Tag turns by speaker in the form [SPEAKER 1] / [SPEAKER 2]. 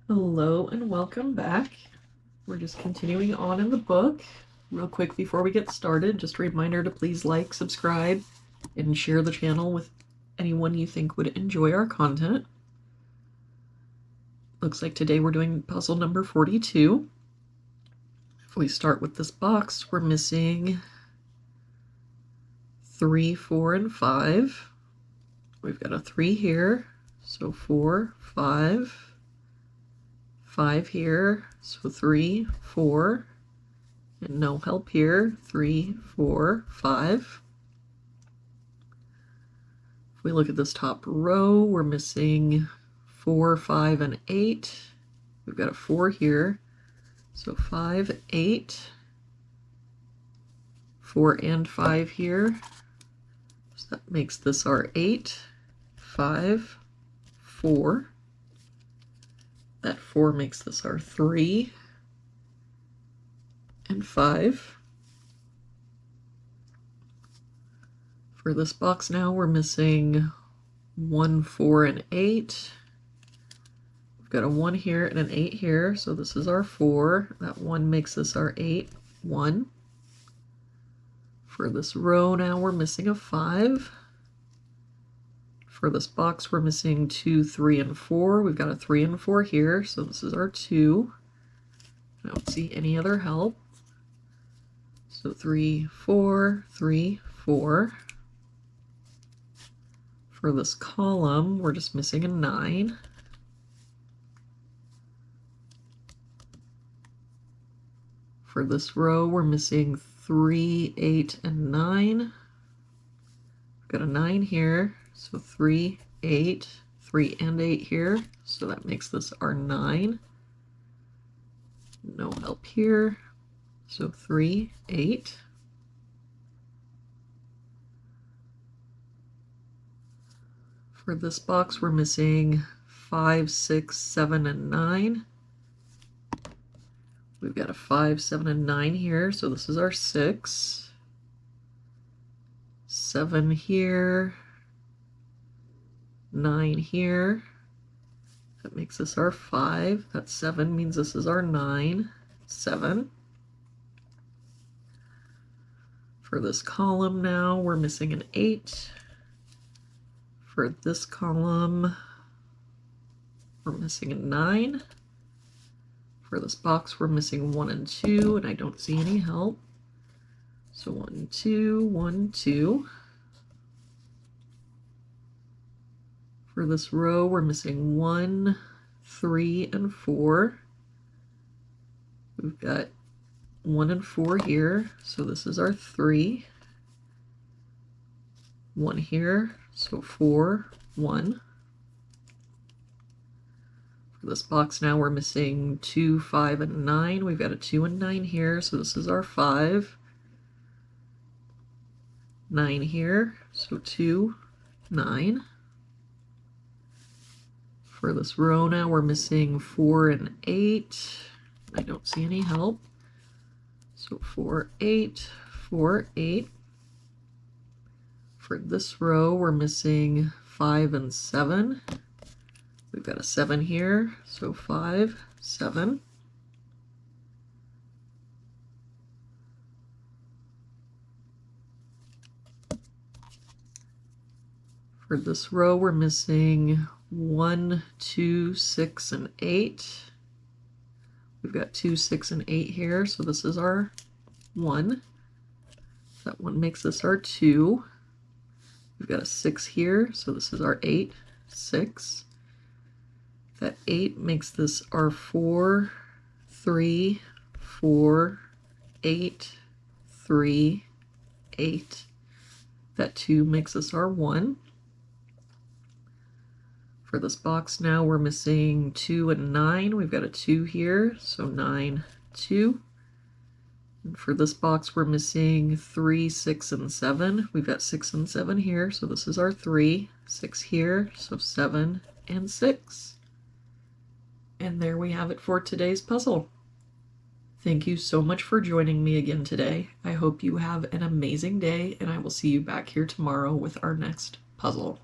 [SPEAKER 1] Hello and welcome back. We're just continuing on in the book. Real quick before we get started, just a reminder to please like, subscribe, and share the channel with anyone you think would enjoy our content. Looks like today we're doing puzzle number 42. If we start with this box, we're missing 3, 4, and 5. We've got a 3 here, so 4, 5. 5 here, so 3, 4, and no help here, 3, 4, 5. If we look at this top row, we're missing 4, 5, and 8. We've got a 4 here, so 5, 8, 4 and 5 here, so that makes this our 8, 5, 4. That 4 makes this our 3 and 5. For this box now, we're missing 1, 4, and 8. We've got a 1 here and an 8 here, so this is our 4. That 1 makes this our 8, 1. For this row now, we're missing a 5. For this box, we're missing 2, 3, and 4. We've got a 3 and 4 here, so this is our 2. I don't see any other help. So 3, 4, 3, 4. For this column, we're just missing a 9. For this row, we're missing 3, 8, and 9. We've got a 9 here. So 3, 8, 3 and 8 here, so that makes this our 9. No help here, so 3, 8. For this box, we're missing 5, 6, 7, and 9. We've got a 5, 7, and 9 here, so this is our 6. 7 here. 9 here. That makes this our 5. That 7 means this is our 9. 7. For this column now, we're missing an 8. For this column, we're missing a 9. For this box, we're missing 1 and 2, and I don't see any help. So 1, 2, 1, 2. For this row, we're missing 1, 3, and 4. We've got 1 and 4 here, so this is our 3. 1 here, so 4, 1. For this box now, we're missing 2, 5, and 9. We've got a 2 and 9 here, so this is our 5. 9 here, so 2, 9. For this row now, we're missing 4 and 8. I don't see any help. So 4, 8, 4, 8. For this row, we're missing 5 and 7. We've got a 7 here, so 5, 7. For this row, we're missing 1, 2, 6, and 8. We've got 2, 6, and 8 here, so this is our 1. That 1 makes this our 2. We've got a 6 here, so this is our 8, 6. That 8 makes this our 4, 3, 4, 8, 3, 8. That 2 makes us our 1. For this box now, we're missing 2 and 9. We've got a 2 here, so 9, 2. And for this box, we're missing 3, 6, and 7. We've got 6 and 7 here, so this is our 3. 6 here, so 7 and 6. And there we have it for today's puzzle. Thank you so much for joining me again today. I hope you have an amazing day, and I will see you back here tomorrow with our next puzzle.